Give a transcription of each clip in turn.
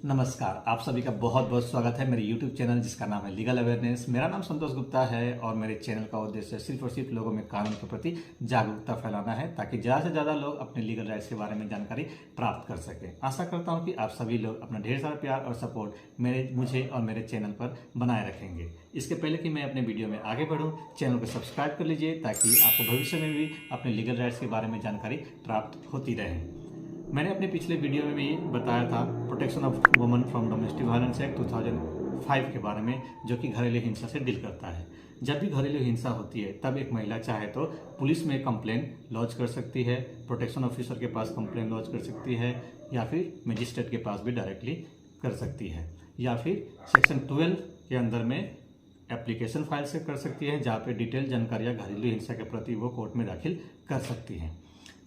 नमस्कार, आप सभी का बहुत बहुत स्वागत है मेरे YouTube चैनल जिसका नाम है लीगल अवेयरनेस। मेरा नाम संतोष गुप्ता है और मेरे चैनल का उद्देश्य सिर्फ और सिर्फ लोगों में कानून के प्रति जागरूकता फैलाना है ताकि ज़्यादा से ज़्यादा लोग अपने लीगल राइट्स के बारे में जानकारी प्राप्त कर सकें। आशा करता हूँ कि आप सभी लोग अपना ढेर सारा प्यार और सपोर्ट मुझे और मेरे चैनल पर बनाए रखेंगे। इसके पहले कि मैं अपने वीडियो में आगे बढ़ूँ, चैनल को सब्सक्राइब कर लीजिए ताकि आपको भविष्य में भी अपने लीगल राइट्स के बारे में जानकारी प्राप्त होती रहे। मैंने अपने पिछले वीडियो में भी बताया था protection of woman from domestic violence act 2005 के बारे में, जो कि घरेलू हिंसा से डील करता है। जब भी घरेलू हिंसा होती है तब एक महिला चाहे तो पुलिस में कंप्लेन लॉन्च कर सकती है, प्रोटेक्शन ऑफिसर के पास कंप्लेन लॉन्च कर सकती है, या फिर मजिस्ट्रेट के पास भी डायरेक्टली कर सकती है, या फिर सेक्शन 12 के अंदर में एप्लीकेशन फाइल से कर सकती है, जहाँ पे डिटेल जानकारियाँ घरेलू हिंसा के प्रति वो कोर्ट में दाखिल कर सकती हैं।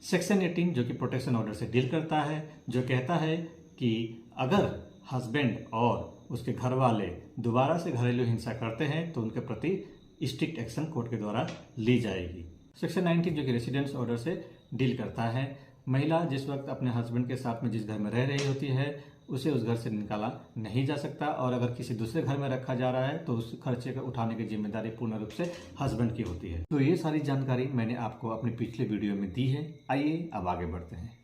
सेक्शन 18 जो कि प्रोटेक्शन ऑर्डर से डील करता है, जो कहता है कि अगर हस्बैंड और उसके घर वाले दोबारा से घरेलू हिंसा करते हैं तो उनके प्रति स्ट्रिक्ट एक्शन कोर्ट के द्वारा ली जाएगी। सेक्शन 19 जो कि रेसिडेंस ऑर्डर से डील करता है, महिला जिस वक्त अपने हस्बैंड के साथ में जिस घर में रह रही होती है उसे उस घर से निकाला नहीं जा सकता, और अगर किसी दूसरे घर में रखा जा रहा है तो उस खर्चे को उठाने की जिम्मेदारी पूर्ण रूप से हस्बैंड की होती है। तो ये सारी जानकारी मैंने आपको अपने पिछले वीडियो में दी है। आइए अब आगे बढ़ते हैं।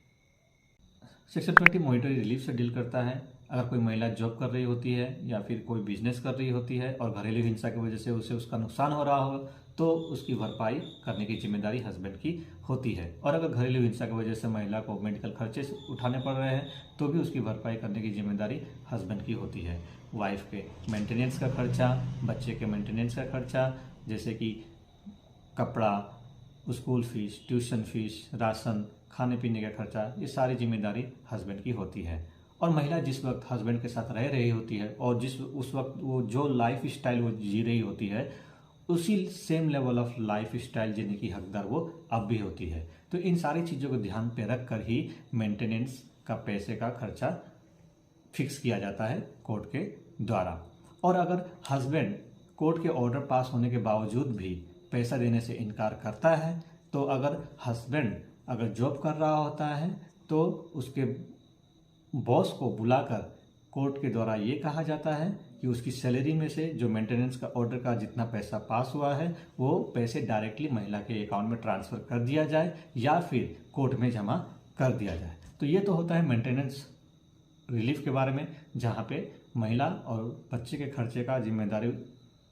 सेक्शन 20 मॉनिटरी रिलीफ से डील करता है। अगर कोई महिला जॉब कर रही होती है या फिर कोई बिजनेस कर रही होती है और घरेलू हिंसा की वजह से उसे उसका नुकसान हो रहा हो तो उसकी भरपाई करने की जिम्मेदारी हस्बैंड की होती है। और अगर घरेलू हिंसा की वजह से महिला को मेडिकल खर्चे उठाने पड़ रहे हैं तो भी उसकी भरपाई करने की जिम्मेदारी हस्बैंड की होती है। वाइफ के मेंटेनेंस का खर्चा, बच्चे के मेंटेनेंस का खर्चा, जैसे कि कपड़ा, school fees, tuition fees, ration, खाने पीने का खर्चा, ये सारी जिम्मेदारी हस्बैंड की होती है। और महिला जिस वक्त हस्बैंड के साथ रह रही होती है और उस वक्त वो जो लाइफ स्टाइल वो जी रही होती है उसी same level of life style जीने की हकदार वो अब भी होती है। तो इन सारी चीज़ों को ध्यान पे रख कर ही मेंटेनेंस का पैसे का खर्चा फिक्स किया जाता है कोर्ट के द्वारा। और अगर हस्बैंड कोर्ट के ऑर्डर पास होने के बावजूद भी पैसा देने से इनकार करता है तो अगर हस्बैंड अगर जॉब कर रहा होता है तो उसके बॉस को बुलाकर कोर्ट के द्वारा ये कहा जाता है कि उसकी सैलरी में से जो मेंटेनेंस का ऑर्डर का जितना पैसा पास हुआ है वो पैसे डायरेक्टली महिला के अकाउंट में ट्रांसफ़र कर दिया जाए या फिर कोर्ट में जमा कर दिया जाए। तो ये तो होता है मेंटेनेंस रिलीफ के बारे में, जहाँ पे महिला और बच्चे के खर्चे का जिम्मेदारी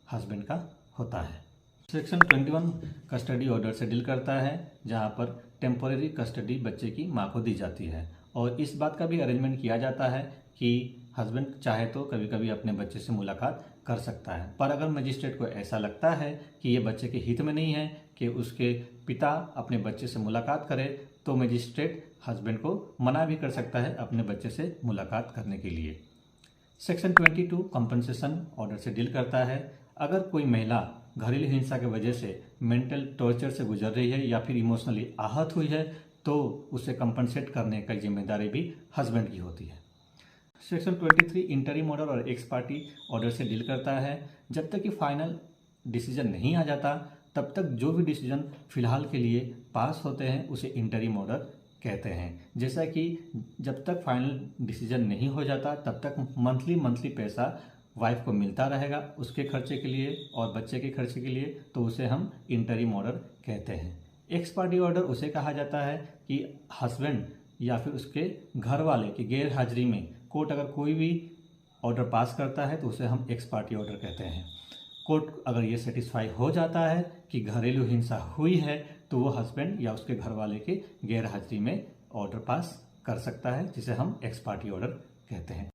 हस्बैंड का होता है। सेक्शन 21 कस्टडी ऑर्डर से डील करता है, जहाँ पर टेम्पोरेरी कस्टडी बच्चे की माँ को दी जाती है। और इस बात का भी अरेंजमेंट किया जाता है कि हस्बैंड चाहे तो कभी कभी अपने बच्चे से मुलाकात कर सकता है, पर अगर मजिस्ट्रेट को ऐसा लगता है कि ये बच्चे के हित में नहीं है कि उसके पिता अपने बच्चे से मुलाकात करे तो मजिस्ट्रेट हस्बैंड को मना भी कर सकता है अपने बच्चे से मुलाकात करने के लिए। सेक्शन 22 कंपनसेशन ऑर्डर से डील करता है। अगर कोई महिला घरेलू हिंसा की वजह से मेंटल टॉर्चर से गुजर रही है या फिर इमोशनली आहत हुई है तो उसे कंपनसेट करने की जिम्मेदारी भी हस्बैंड की होती है। सेक्शन 23 इंटरिम ऑर्डर और एक्स पार्टी ऑर्डर से डील करता है। जब तक कि फाइनल डिसीजन नहीं आ जाता तब तक जो भी डिसीजन फिलहाल के लिए पास होते हैं उसे इंटरिम ऑर्डर कहते हैं। जैसा कि जब तक फाइनल डिसीजन नहीं हो जाता तब तक मंथली पैसा वाइफ को मिलता रहेगा उसके खर्चे के लिए और बच्चे के खर्चे के लिए, तो उसे हम इंटरिम ऑर्डर कहते हैं। एक्स पार्टी ऑर्डर उसे कहा जाता है कि हस्बैंड या फिर उसके घर वाले की गैर हाजिरी में कोर्ट अगर कोई भी ऑर्डर पास करता है तो उसे हम एक्स पार्टी ऑर्डर कहते हैं। कोर्ट अगर ये सेटिस्फाई हो जाता है कि घरेलू हिंसा हुई है तो वो हस्बैंड या उसके घर वाले के गैर हाजिरी में ऑर्डर पास कर सकता है, जिसे हम एक्स पार्टी ऑर्डर कहते हैं।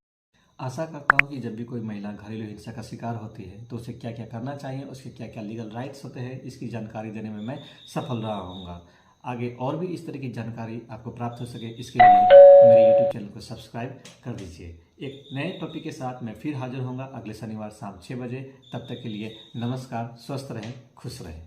आशा करता हूँ कि जब भी कोई महिला घरेलू हिंसा का शिकार होती है तो उसे क्या क्या करना चाहिए, उसके क्या क्या लीगल राइट्स होते हैं, इसकी जानकारी देने में मैं सफल रहा हूँगा। आगे और भी इस तरह की जानकारी आपको प्राप्त हो सके इसके लिए मेरे YouTube चैनल को सब्सक्राइब कर दीजिए। एक नए टॉपिक के साथ मैं फिर हाजिर होऊंगा अगले शनिवार शाम 6 बजे। तब तक के लिए नमस्कार, स्वस्थ रहें, खुश रहें।